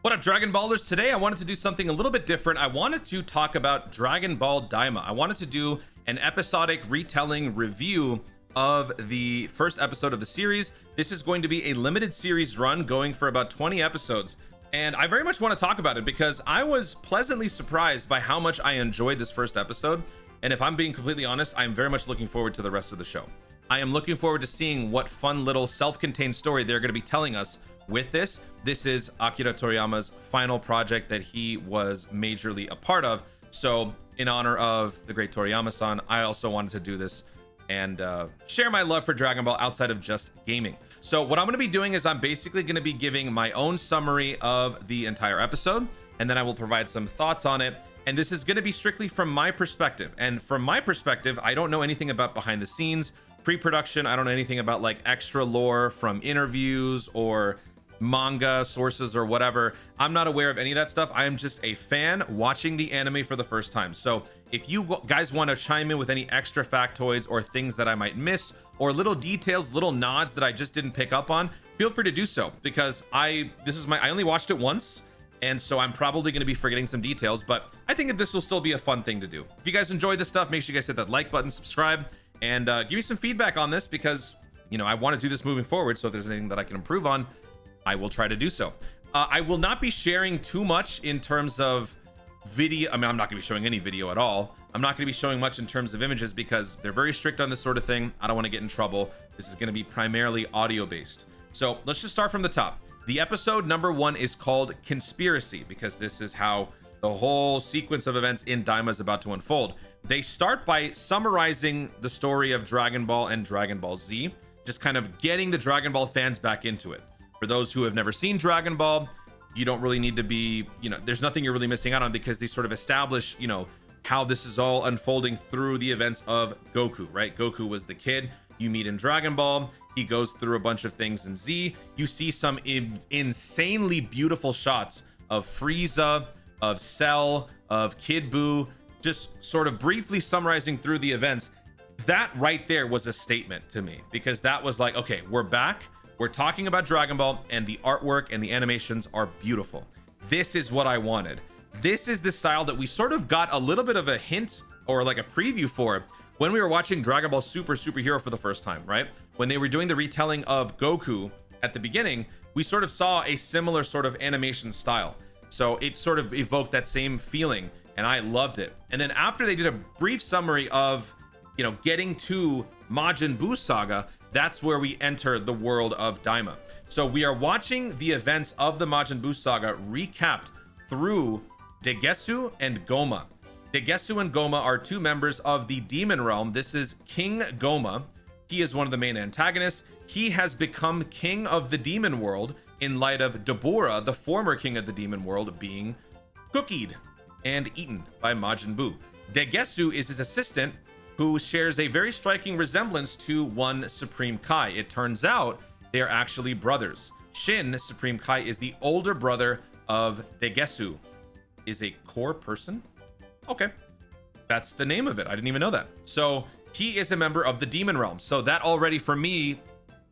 What up, Dragon Ballers? Today I wanted to do something a little bit different. I wanted to talk about Dragon Ball Daima. I wanted to do an episodic retelling review of the first episode of the series. This is going to be a limited series run going for about 20 episodes. And I very much want to talk about it because I was pleasantly surprised by how much I enjoyed this first episode. And if I'm being completely honest, I'm very much looking forward to the rest of the show. I am looking forward to seeing what fun little self-contained story they're going to be telling us with this. This is Akira Toriyama's final project that he was majorly a part of. So in honor of the great Toriyama-san, I also wanted to do this and share my love for Dragon Ball outside of just gaming. So what I'm going to be doing is I'm basically going to be giving my own summary of the entire episode, and then I will provide some thoughts on it. And this is going to be strictly from my perspective. And from my perspective, I don't know anything about behind the scenes, pre-production. I don't know anything about like extra lore from interviews or manga sources or whatever. I'm not aware of any of that stuff. I am just a fan watching the anime for the first time. So if you guys want to chime in with any extra factoids or things that I might miss or little details, little nods that I just didn't pick up on, feel free to do so, because I only watched it once, and so I'm probably going to be forgetting some details, but I think that this will still be a fun thing to do. If you guys enjoyed this stuff, make sure you guys hit that like button, subscribe, and give me some feedback on this, because I want to do this moving forward. So if there's anything that I can improve on, I will try to do so. I will not be sharing too much in terms of video. I'm not going to be showing any video at all. I'm not going to be showing much in terms of images because they're very strict on this sort of thing. I don't want to get in trouble. This is going to be primarily audio based. So let's just start from the top. The episode number 1 is called Conspiracy, because this is how the whole sequence of events in Daima is about to unfold. They start by summarizing the story of Dragon Ball and Dragon Ball Z, just kind of getting the Dragon Ball fans back into it. For those who have never seen Dragon Ball, you don't really need to be, there's nothing you're really missing out on, because they sort of establish, how this is all unfolding through the events of Goku, right? Goku was the kid you meet in Dragon Ball. He goes through a bunch of things in Z. You see some insanely beautiful shots of Frieza, of Cell, of Kid Buu, just sort of briefly summarizing through the events. That right there was a statement to me, because that was like, okay, we're back. We're talking about Dragon Ball, and the artwork and the animations are beautiful. This is what I wanted. This is the style that we sort of got a little bit of a hint or like a preview for when we were watching Dragon Ball Superhero for the first time, right? When they were doing the retelling of Goku at the beginning, we sort of saw a similar sort of animation style. So it sort of evoked that same feeling, and I loved it. And then after they did a brief summary of, getting to Majin Buu Saga, that's where we enter the world of Daima. So we are watching the events of the Majin Buu Saga recapped through Degesu and Goma. Degesu and Goma are two members of the Demon Realm. This is King Goma. He is one of the main antagonists. He has become king of the demon world in light of Dabura, the former king of the demon world, being cookied and eaten by Majin Buu. Degesu is his assistant, who shares a very striking resemblance to one Supreme Kai. It turns out they are actually brothers. Shin, Supreme Kai, is the older brother of Degesu. Is a core person? Okay, that's the name of it. I didn't even know that. So he is a member of the Demon Realm. So that already for me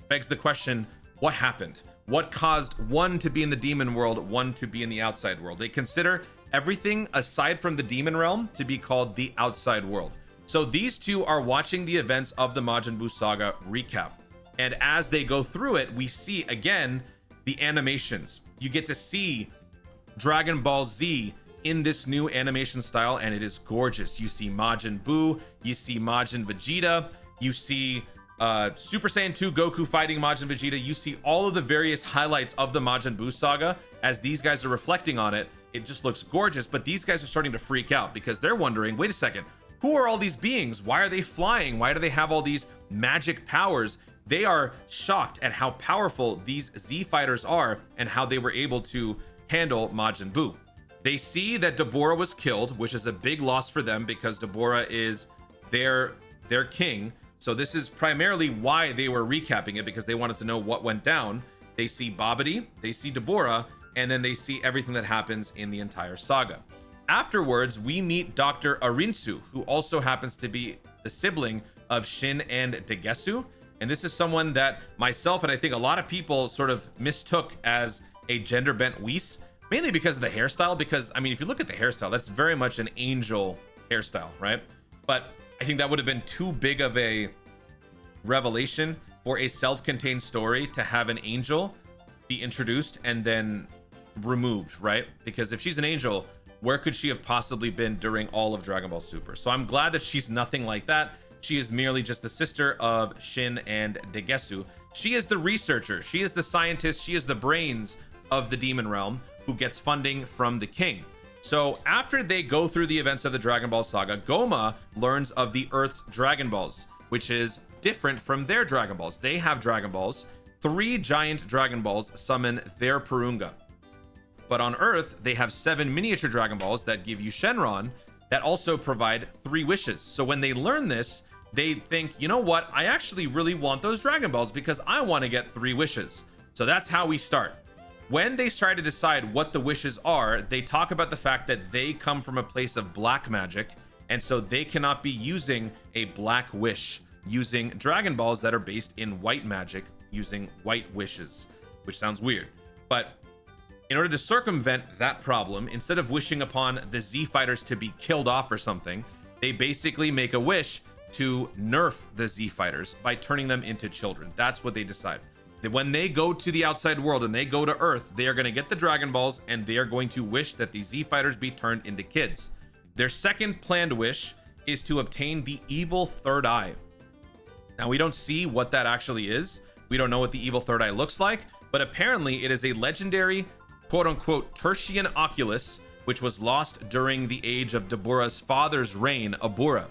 begs the question, what happened? What caused one to be in the demon world, one to be in the outside world? They consider everything aside from the Demon Realm to be called the outside world. So these two are watching the events of the Majin Buu Saga recap. And as they go through it, we see again the animations. You get to see Dragon Ball Z in this new animation style, and it is gorgeous. You see Majin Buu, you see Majin Vegeta, you see Super Saiyan 2 Goku fighting Majin Vegeta. You see all of the various highlights of the Majin Buu Saga as these guys are reflecting on it. It just looks gorgeous, but these guys are starting to freak out because they're wondering, wait a second, who are all these beings? Why are they flying? Why do they have all these magic powers? They are shocked at how powerful these Z fighters are and how they were able to handle Majin Buu. They see that Dabura was killed, which is a big loss for them because Dabura is their king. So this is primarily why they were recapping it, because they wanted to know what went down. They see Babidi, they see Dabura, and then they see everything that happens in the entire saga. Afterwards, we meet Dr. Arinsu, who also happens to be the sibling of Shin and Degesu. And this is someone that myself and I think a lot of people sort of mistook as a gender bent Whis. mainly because of the hairstyle. Because I mean, if you look at the hairstyle, that's very much an angel hairstyle, right? But I think that would have been too big of a revelation for a self-contained story to have an angel be introduced and then removed, right? Because if she's an angel, where could she have possibly been during all of Dragon Ball Super? So I'm glad that she's nothing like that. She is merely just the sister of Shin and Degesu. She is the researcher, she is the scientist, she is the brains of the demon realm who gets funding from the king. So after they go through the events of the Dragon Ball saga, Goma learns of the Earth's Dragon Balls, which is different from their Dragon Balls. They have Dragon Balls. 3 giant Dragon Balls summon their Purunga. But on Earth, they have 7 miniature Dragon Balls that give you Shenron that also provide 3 wishes. So when they learn this, they think, you know what? I actually really want those Dragon Balls because I want to get 3 wishes. So that's how we start. When they try to decide what the wishes are, they talk about the fact that they come from a place of black magic, and so they cannot be using a black wish, using Dragon Balls that are based in white magic, using white wishes, which sounds weird. But in order to circumvent that problem, instead of wishing upon the Z Fighters to be killed off or something, they basically make a wish to nerf the Z Fighters by turning them into children. That's what they decide. When they go to the outside world and they go to Earth, they are going to get the Dragon Balls and they are going to wish that the Z Fighters be turned into kids. Their second planned wish is to obtain the evil third eye. Now, we don't see what that actually is. We don't know what the evil third eye looks like, but apparently it is a legendary, quote-unquote, Tertian oculus, which was lost during the age of Dabura's father's reign, Abura.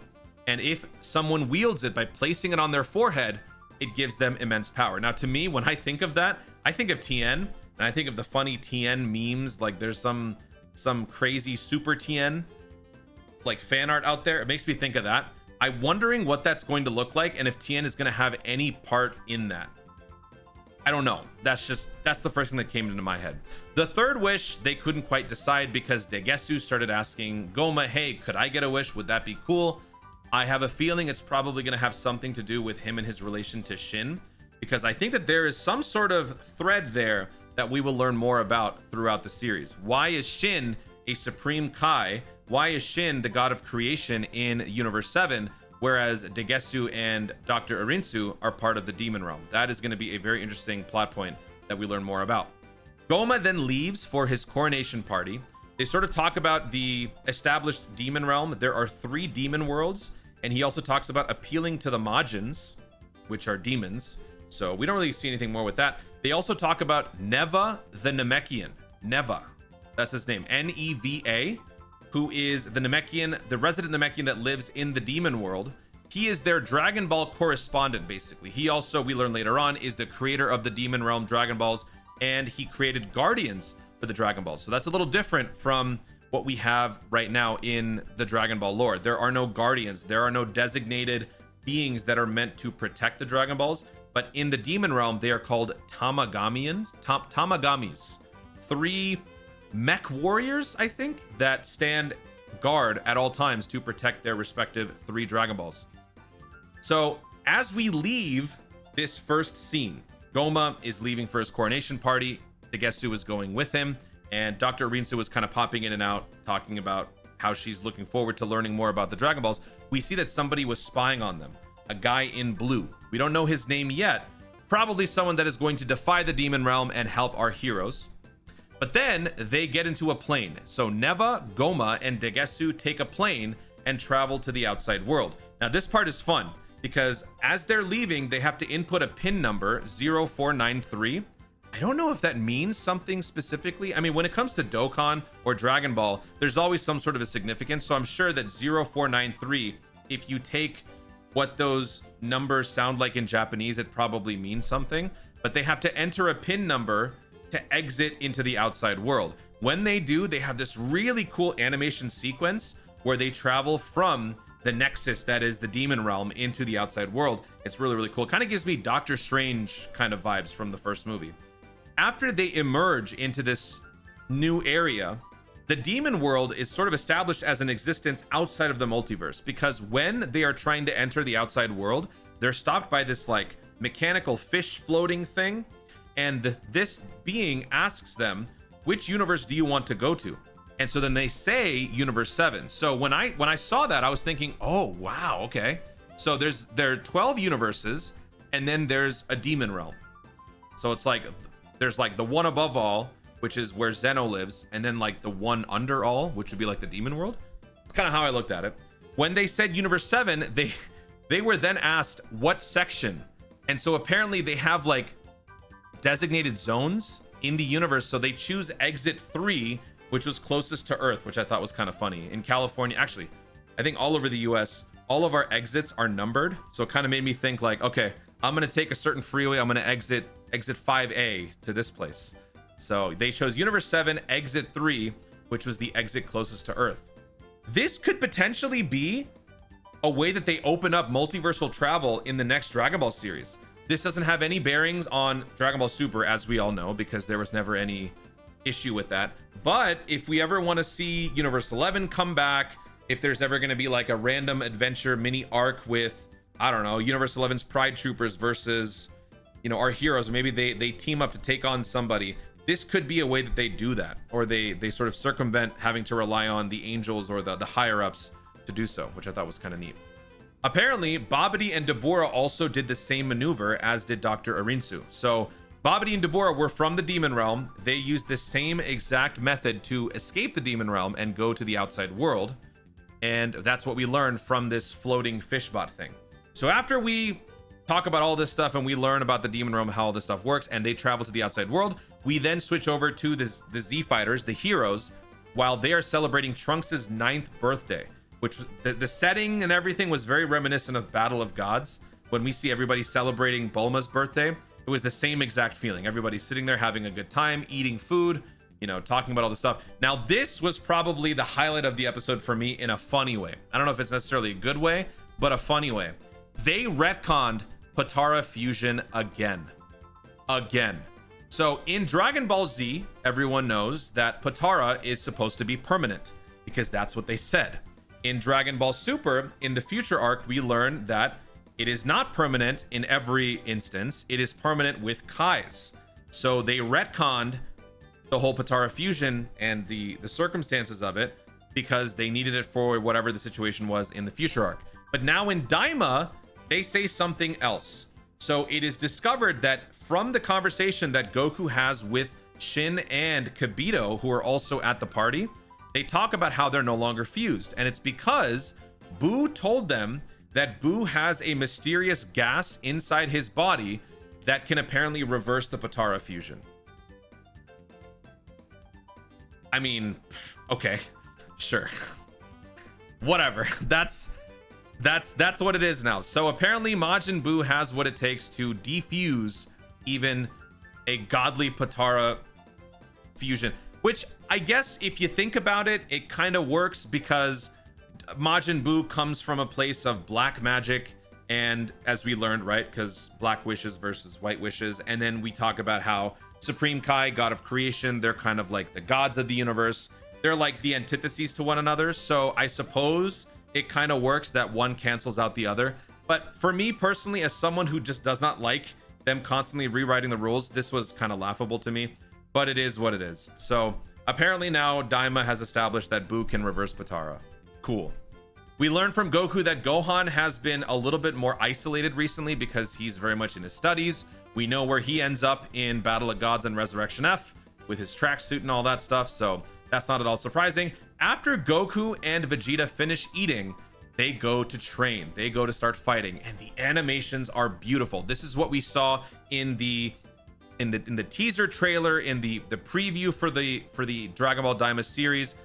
And if someone wields it by placing it on their forehead, it gives them immense power. Now, to me, when I think of that, I think of Tien, and I think of the funny Tien memes. Like, there's some crazy Super Tien, like, fan art out there. It makes me think of that. I'm wondering what that's going to look like, and if Tien is going to have any part in that. I don't know. That's the first thing that came into my head. The third wish, they couldn't quite decide because Degesu started asking Goma, hey, could I get a wish? Would that be cool? I have a feeling it's probably going to have something to do with him and his relation to Shin, because I think that there is some sort of thread there that we will learn more about throughout the series. Why is Shin a supreme Kai? Why is Shin the god of creation in Universe 7, whereas Degesu and Dr. Arinsu are part of the demon realm? That is going to be a very interesting plot point that we learn more about. Goma then leaves for his coronation party. They sort of talk about the established demon realm. There are 3 demon worlds, and he also talks about appealing to the Majins, which are demons. So we don't really see anything more with that. They also talk about Neva the Namekian. Neva, that's his name, Neva, who is the Namekian, the resident Namekian that lives in the demon world. He is their Dragon Ball correspondent, basically. He also, we learn later on, is the creator of the demon realm Dragon Balls, and he created Guardians for the Dragon Balls. So that's a little different from what we have right now in the Dragon Ball lore. There are no Guardians. There are no designated beings that are meant to protect the Dragon Balls. But in the demon realm, they are called Tamagamis. 3 mech warriors, I think, that stand guard at all times to protect their respective 3 Dragon Balls. So as we leave this first scene, Goma is leaving for his coronation party. Degesu is going with him, and Dr. Arinsu is kind of popping in and out, talking about how she's looking forward to learning more about the Dragon Balls. We see that somebody was spying on them, a guy in blue. We don't know his name yet. Probably someone that is going to defy the demon realm and help our heroes. But then they get into a plane. So Neva, Goma, and Degesu take a plane and travel to the outside world. Now this part is fun because as they're leaving, they have to input a pin number 0493. I don't know if that means something specifically. I mean, when it comes to Dokkan or Dragon Ball, there's always some sort of a significance. So I'm sure that 0493, if you take what those numbers sound like in Japanese, it probably means something. But they have to enter a pin number to exit into the outside world. When they do, they have this really cool animation sequence where they travel from the nexus that is the demon realm into the outside world. It's really, really cool. Kind of gives me Doctor Strange kind of vibes from the first movie. After they emerge into this new area, the demon world is sort of established as an existence outside of the multiverse, because when they are trying to enter the outside world, they're stopped by this like mechanical fish floating thing, and this being asks them, which universe do you want to go to? And so then they say universe 7. So when I saw that, I was thinking, oh wow, okay. So there are 12 universes, and then there's a demon realm. So it's like there's like the one above all, which is where Zeno lives, and then like the one under all, which would be like the demon world. It's kind of how I looked at it. When they said universe 7, they were then asked what section. And so apparently they have like designated zones in the universe. So they choose exit 3, which was closest to Earth, which I thought was kind of funny. In California, actually, I think all over the US, all of our exits are numbered. So it kind of made me think like, okay, I'm going to take a certain freeway. I'm going to exit 5A to this place. So they chose universe 7, exit 3, which was the exit closest to Earth. This could potentially be a way that they open up multiversal travel in the next Dragon Ball series. This doesn't have any bearings on Dragon Ball Super, as we all know, because there was never any issue with that. But if we ever want to see Universe 11 come back, if there's ever going to be like a random adventure mini arc with, I don't know, Universe 11's Pride Troopers versus, you know, our heroes, or maybe they team up to take on somebody, this could be a way that they do that, or they sort of circumvent having to rely on the angels or the higher ups to do so, which I thought was kind of neat. Apparently, Babidi and Dabura also did the same maneuver as did Dr. Arinsu. So Babidi and Dabura were from the demon realm. They used the same exact method to escape the demon realm and go to the outside world. And that's what we learned from this floating fishbot thing. So after we talk about all this stuff and we learn about the demon realm, how all this stuff works, and they travel to the outside world, we then switch over to the Z Fighters, the heroes, while they are celebrating Trunks' 9th birthday, which the setting and everything was very reminiscent of Battle of Gods. When we see everybody celebrating Bulma's birthday, it was the same exact feeling. Everybody's sitting there having a good time, eating food, you know, talking about all this stuff. Now, this was probably the highlight of the episode for me in a funny way. I don't know if it's necessarily a good way, but a funny way. They retconned Potara fusion again. So in Dragon Ball Z, everyone knows that Potara is supposed to be permanent because that's what they said. In Dragon Ball Super, in the future arc, we learn that it is not permanent in every instance. It is permanent with Kai's. So they retconned the whole Potara fusion and the circumstances of it because they needed it for whatever the situation was in the future arc. But now in Daima, they say something else. So it is discovered that from the conversation that Goku has with Shin and Kibito, who are also at the party, they talk about how they're no longer fused. And it's because Buu told them that Buu has a mysterious gas inside his body that can apparently reverse the Potara fusion. I mean, okay, sure. Whatever. That's what it is now. So apparently Majin Buu has what it takes to defuse even a godly Potara fusion, which I guess if you think about it, it kind of works because Majin Buu comes from a place of black magic, and as we learned, right, because black wishes versus white wishes, and then we talk about how Supreme Kai, god of creation, they're kind of like the gods of the universe. They're like the antitheses to one another. So I suppose it kind of works that one cancels out the other. But for me personally, as someone who just does not like them constantly rewriting the rules, this was kind of laughable to me, but it is what it is. So apparently now Daima has established that Buu can reverse Potara. Cool. We learned from Goku that Gohan has been a little bit more isolated recently because he's very much in his studies. We know where he ends up in Battle of Gods and Resurrection F with his tracksuit and all that stuff, so that's not at all surprising. After Goku and Vegeta finish eating, they go to train. They go to start fighting, and the animations are beautiful. This is what we saw in the teaser trailer, in the preview for the Dragon Ball Daima series.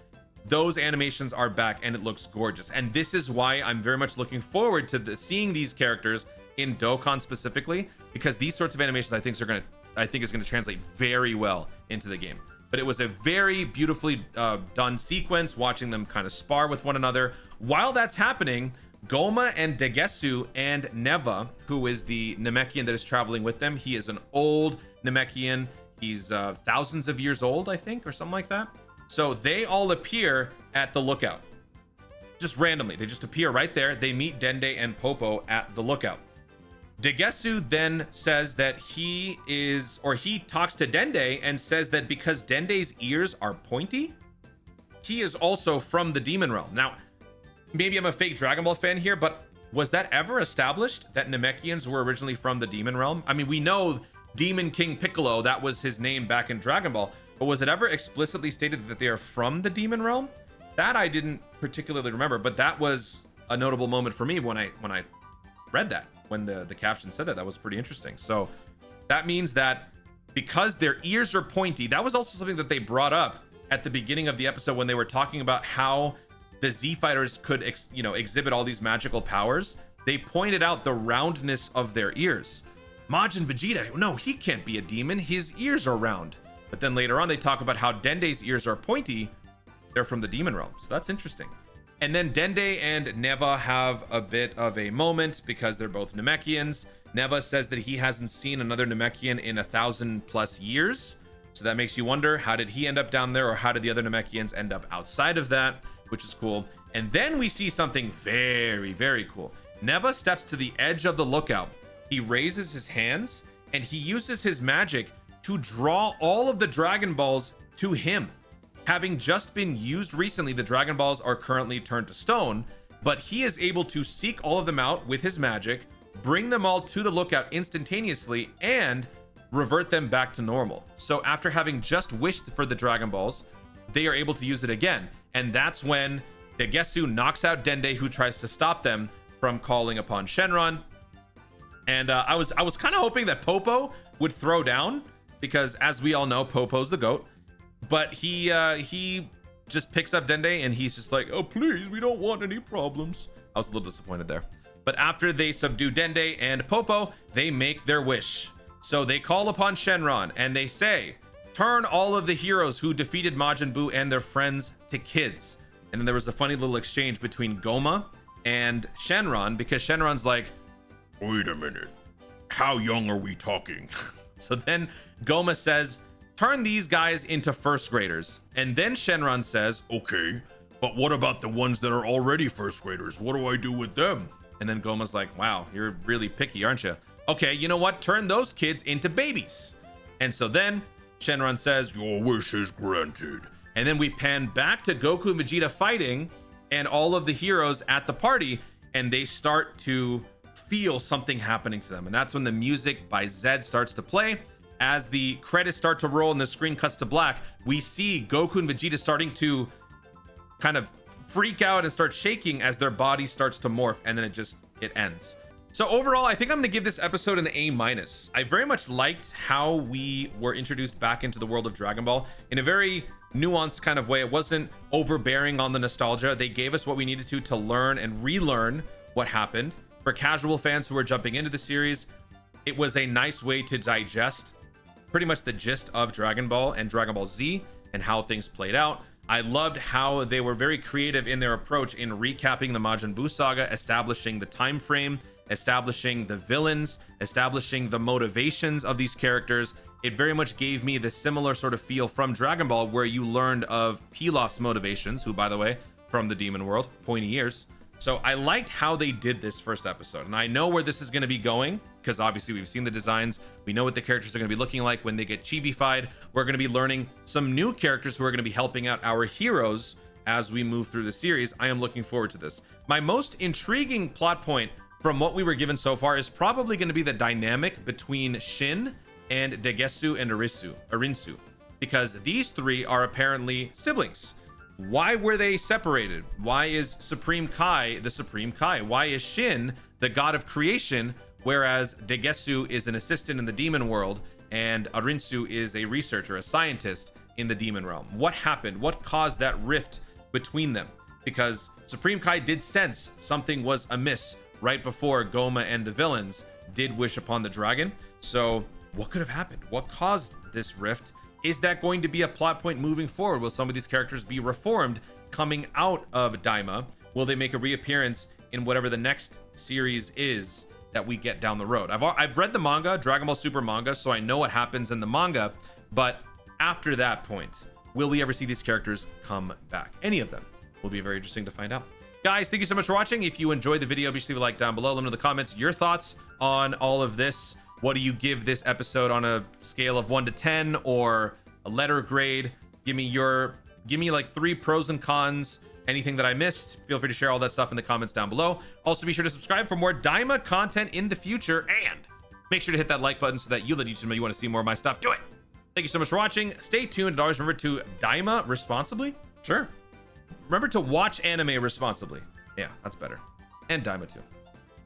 Those animations are back, and it looks gorgeous. And this is why I'm very much looking forward to seeing these characters in Dokkan specifically, because these sorts of animations I think is going to translate very well into the game. But it was a very beautifully done sequence, watching them kind of spar with one another. While that's happening, Goma and Degesu and Neva, who is the Namekian that is traveling with them, he is an old Namekian. He's thousands of years old, I think, or something like that. So they all appear at the lookout. Just randomly. They just appear right there. They meet Dende and Popo at the lookout. Dagesu then says that he talks to Dende and says that because Dende's ears are pointy, he is also from the demon realm. Now, maybe I'm a fake Dragon Ball fan here, but was that ever established that Namekians were originally from the demon realm? I mean, we know Demon King Piccolo, that was his name back in Dragon Ball, but was it ever explicitly stated that they are from the demon realm? That I didn't particularly remember, but that was a notable moment for me when I read that, when the caption said that. That was pretty interesting. So that means that because their ears are pointy, that was also something that they brought up at the beginning of the episode when they were talking about how the Z fighters could exhibit all these magical powers. They pointed out the roundness of their ears. Majin Vegeta, no, he can't be a demon, his ears are round. But then later on they talk about how Dende's ears are pointy. They're from the demon realm, so that's interesting. And then Dende and Neva have a bit of a moment because they're both Namekians. Neva says that he hasn't seen another Namekian in 1,000+ years. So that makes you wonder, how did he end up down there, or how did the other Namekians end up outside of that, which is cool. And then we see something very, very cool. Neva steps to the edge of the lookout. He raises his hands and he uses his magic to draw all of the Dragon Balls to him. Having just been used recently, the Dragon Balls are currently turned to stone, but he is able to seek all of them out with his magic, bring them all to the lookout instantaneously, and revert them back to normal. So after having just wished for the Dragon Balls, they are able to use it again. And that's when Dagesu knocks out Dende, who tries to stop them from calling upon Shenron. And I was kind of hoping that Popo would throw down, because as we all know, Popo's the GOAT. But he just picks up Dende and he's just like, oh, please, we don't want any problems. I was a little disappointed there. But after they subdue Dende and Popo, they make their wish. So they call upon Shenron and they say, turn all of the heroes who defeated Majin Buu and their friends to kids. And then there was a funny little exchange between Goma and Shenron, because Shenron's like, wait a minute, how young are we talking? So then Goma says, turn these guys into first graders. And then Shenron says, okay, but what about the ones that are already first graders? What do I do with them? And then Goma's like, wow, you're really picky, aren't you? Okay, you know what? Turn those kids into babies. And so then Shenron says, your wish is granted. And then we pan back to Goku and Vegeta fighting and all of the heroes at the party, and they start to feel something happening to them. And that's when the music by Zed starts to play. As the credits start to roll and the screen cuts to black, we see Goku and Vegeta starting to kind of freak out and start shaking as their body starts to morph, and then it ends. So overall, I think I'm going to give this episode an A-. I very much liked how we were introduced back into the world of Dragon Ball in a very nuanced kind of way. It wasn't overbearing on the nostalgia. They gave us what we needed to learn and relearn what happened. For casual fans who are jumping into the series, it was a nice way to digest pretty much the gist of Dragon Ball and Dragon Ball Z and how things played out. I loved how they were very creative in their approach in recapping the Majin Buu saga, establishing the time frame, establishing the villains, establishing the motivations of these characters. It very much gave me the similar sort of feel from Dragon Ball, where you learned of Pilaf's motivations, who, by the way, from the demon world, pointy ears. So I liked how they did this first episode, and I know where this is going to be going, because obviously we've seen the designs. We know what the characters are going to be looking like when they get chibi-fied. We're going to be learning some new characters who are going to be helping out our heroes as we move through the series. I am looking forward to this. My most intriguing plot point from what we were given so far is probably going to be the dynamic between Shin and Dagesu and Arinsu, because these three are apparently siblings. Why were they separated? Why is Supreme Kai the Supreme Kai? Why is Shin the god of creation, whereas Dagesu is an assistant in the demon world and Arinsu is a researcher, a scientist in the demon realm? What happened? What caused that rift between them? Because Supreme Kai did sense something was amiss right before Goma and the villains did wish upon the dragon. So what could have happened? What caused this rift? Is that going to be a plot point moving forward? Will some of these characters be reformed coming out of Daima? Will they make a reappearance in whatever the next series is that we get down the road? I've read the manga, Dragon Ball Super manga, so I know what happens in the manga. But after that point, will we ever see these characters come back? Any of them will be very interesting to find out. Guys, thank you so much for watching. If you enjoyed the video, be sure to leave a like down below. Let me know in the comments your thoughts on all of this. What do you give this episode on a scale of 1 to 10 or a letter grade? Give me like 3 pros and cons. Anything that I missed, feel free to share all that stuff in the comments down below. Also, be sure to subscribe for more Daima content in the future, and make sure to hit that like button so that you let YouTube know you want to see more of my stuff. Do it. Thank you so much for watching. Stay tuned, and always remember to Daima responsibly. Sure. Remember to watch anime responsibly. Yeah, that's better. And Daima too.